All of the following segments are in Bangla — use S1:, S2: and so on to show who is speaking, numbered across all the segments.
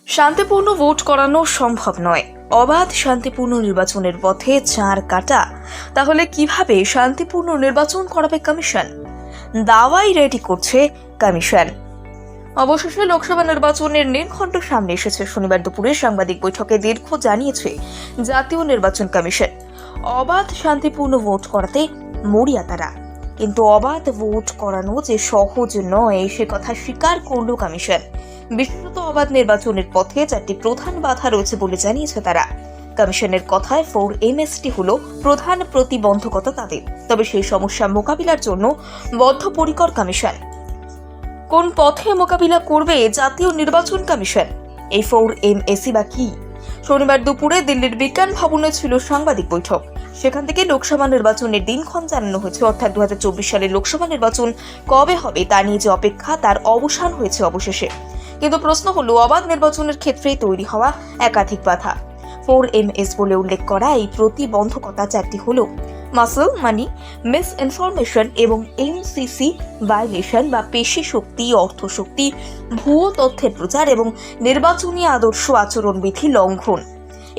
S1: শান্তিপূর্ণ ভোট করানো সম্ভব নয়। অবাধ শান্তিপূর্ণ নির্বাচনের পথে চার কাটা। তাহলে কিভাবে শান্তিপূর্ণ নির্বাচন করাবে কমিশন? দাওয়াই রেডি করছে কমিশন। অবশেষে লোকসভা নির্বাচনের দিনক্ষণ সামনে এসেছে। শনিবার দুপুরে সাংবাদিক বৈঠকে দীর্ঘ জানিয়েছে জাতীয় নির্বাচন কমিশন অবাধ শান্তিপূর্ণ ভোট করাতে মরিয়া তারা। কিন্তু অবাধ ভোট করানো যে সহজ নয় সে কথা স্বীকার করল কমিশন। বিশেষত অবাধ নির্বাচনের পথে চারটি প্রধান বাধা রয়েছে বলে জানিয়েছে তারা। কমিশনের কথায় 4MST হলো প্রধান প্রতিবন্ধকতা তাদের। তবে সেই সমস্যা মোকাবিলার জন্য বদ্ধপরিকর কমিশন। কোন পথে মোকাবিলা করবে জাতীয় নির্বাচন কমিশন? এই 4MST বা কি? শনিবার দুপুরে দিল্লির বিজ্ঞান ভবনে ছিল সাংবাদিক বৈঠক। সেখান থেকে লোকসভা নির্বাচনের দিনক্ষণ জানানো হয়েছে। অর্থাৎ 2024 সালের লোকসভা নির্বাচন কবে হবে তা নিয়ে যে অপেক্ষা তার অবসান হয়েছে অবশেষে। কিন্তু প্রশ্ন হলো, অবাধ নির্বাচনের ক্ষেত্রে তৈরি হওয়া একাধিক বাধা। 4MS বলে উল্লেখ করা এই প্রতিবন্ধকতা চারটি হলো মাসল মানি, মিস ইনফরমেশন এবং MCC ভায়োলেশন বা পেশি শক্তি, অর্থশক্তি, ভুয়ো তথ্যের প্রচার এবং নির্বাচনী আদর্শ আচরণবিধি লঙ্ঘন।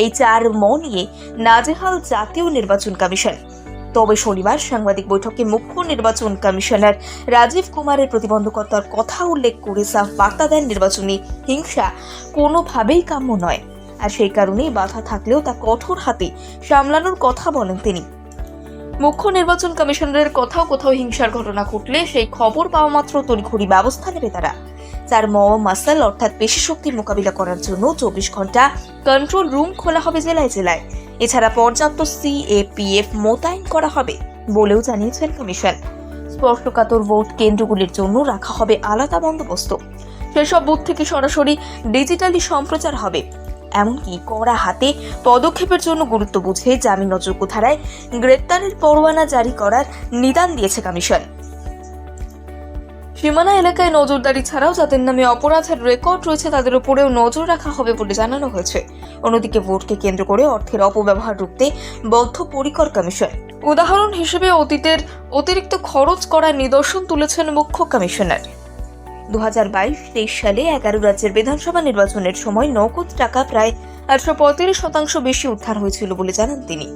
S1: এই চার নিয়ে নাজেহাল জাতীয় নির্বাচন কমিশন। তবে শনিবার সাংবাদিক বৈঠকে মুখ্য নির্বাচন কমিশনার রাজীব কুমারের প্রতিবন্ধকতার কথা উল্লেখ করে সাফ বার্তা দেন, নির্বাচনী হিংসা কোনোভাবেই কাম্য নয়। আর সেই কারণেই বাধা থাকলেও তা কঠোর হাতে সামলানোর কথা বলেন তিনি। মুখ্য নির্বাচন কমিশনারের কোথাও হিংসার ঘটনা ঘটলে সেই খবর পাওয়া মাত্র তড়িঘড়ি ব্যবস্থা নেবে তারা। তার মাসল অর্থাৎ পেশি শক্তির মোকাবিলা করার জন্য 24 ঘন্টা কন্ট্রোল রুম খোলা হবে জেলায় জেলায়। এছাড়া পর্যাপ্ত CAPF মোতায়েন করা হবে বলেও জানিয়েছেন কমিশন। স্পর্শকাতর ভোট কেন্দ্রগুলির জন্য রাখা হবে আলাদা বন্দোবস্ত। সেসব বুথ থেকে সরাসরি ডিজিটালি সম্প্রচার হবে। এমনকি কড়া হাতে পদক্ষেপের জন্য গুরুত্ব বুঝে জামিন অযোগ্য ধারায় গ্রেপ্তারের পরোয়ানা জারি করার নিদান দিয়েছে কমিশন। সীমানা এলাকায় নজরদারি ছাড়াও যাদের নামে অপরাধের রেকর্ড রয়েছে তাদের উপরেও নজর রাখা হবে বলে জানানো হয়েছে। অন্যদিকে ভোটকে কেন্দ্র করে অর্থের অপব্যবহার রুখতে বদ্ধপরিকর কমিশন। উদাহরণ হিসেবে অতীতের অতিরিক্ত খরচ করার নিদর্শন তুলেছেন মুখ্য কমিশনার। 2022-23 সালে 11 রাজ্যের বিধানসভা নির্বাচনের সময় নগদ টাকা প্রায় 835% বেশি উদ্ধার হয়েছিল বলে জানান তিনি।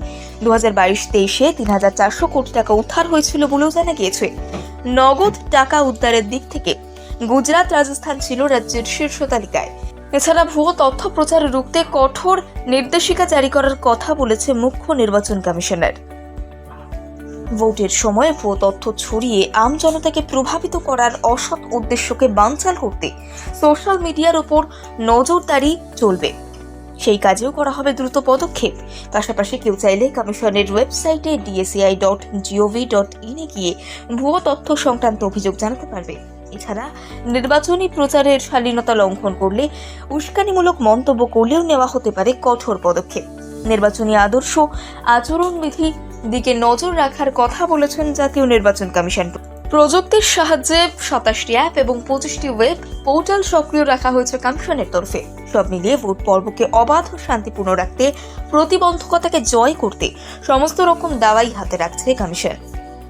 S1: 2022-23-এ 3400 কোটি টাকা উদ্ধার হয়েছিল বলেও জানা গিয়েছে। নগদ টাকা উদ্ধারের দিক থেকে গুজরাট, রাজস্থান ছিল রাজ্যের শীর্ষ তালিকায়। এছাড়া ভুয়ো তথ্য প্রচার রুখতে কঠোর নির্দেশিকা জারি করার কথা বলেছে মুখ্য নির্বাচন কমিশনার। ভোটের সময় ভুয়ো তথ্য ছড়িয়ে আম জনতাকে প্রভাবিত করার অসৎ উদ্দেশ্যকে বানচাল করতে সোশ্যাল মিডিয়ার উপর নজরদারি চলবে। সেই কাজেও করা হবে দ্রুত পদক্ষেপ। পাশাপাশি কেউ চাইলে কমিশনের ওয়েবসাইটে dsi.gov.in গিয়ে ভুয়ো তথ্য সংক্রান্ত অভিযোগ জানাতে পারবে। এছাড়া নির্বাচনী প্রচারের শালীনতা লঙ্ঘন করলে, উস্কানিমূলক মন্তব্য করলেও নেওয়া হতে পারে কঠোর পদক্ষেপ। নির্বাচনী আদর্শ আচরণবিধি দিকে নজর রাখার কথা বলেছেন জাতীয় নির্বাচন কমিশন। প্রযুক্তির সাহায্যে 27টি অ্যাপ এবং 25টি ওয়েব পোর্টাল সক্রিয় রাখা হয়েছে কমিশনের তরফে। সব মিলিয়ে ভোট পর্বকে অবাধ ও শান্তিপূর্ণ রাখতে, প্রতিবন্ধকতাকে জয় করতে সমস্ত রকম দাওয়াই হাতে রাখছে কমিশন।